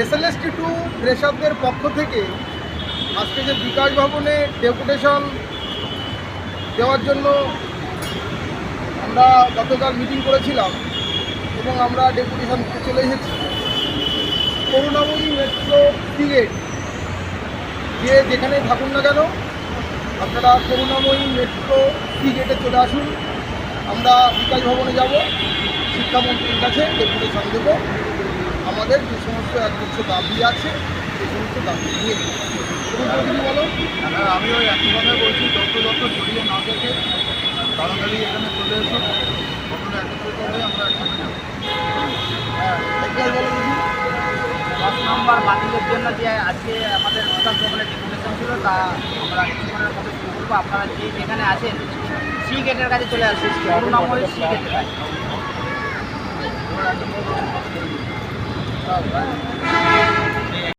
SLST 2 প্রেসারদের পক্ষ থেকে আজকে যে বিকাশ ভবনে ডেপুটেশন দেওয়ার জন্য আমরা গতকাল মিটিং করেছিলাম এবং আমরা ডেপুটেশন দিতে চলে এসেছি। করুণাময়ী মেট্রো গেট যে যেখানেই থাকুন না কেন আপনারা করুণাময়ী মেট্রো গেটে চলে আসুন। আমরা বিকাশ ভবনে যাব, শিক্ষামন্ত্রীর কাছে ডেপুটেশন দেব। আমাদের যে সমস্ত একগুচ্ছ দাবি আছে সেই সমস্ত দাবি নিয়ে কিছু বলো। আমি ওই একই কথাই বলছি, যত ছড়িয়ে না দেখে তাড়াতাড়ি এখানে চলে এসো, সকলে একত্রিত হয়ে আমরা একসাথে যাব। একবার বলো কিছু। 10 নম্বর বাতিলের জন্য যে আজকে আমাদের বিকাশ ভবনে ডেপুটেশন ছিল তা আমরা কিছুক্ষণের মধ্যে শুরু করবো। আপনারা যেখানে আছেন সি গেটের কাছে চলে আসুন, করুণাময়ী সি গেটের কাছে।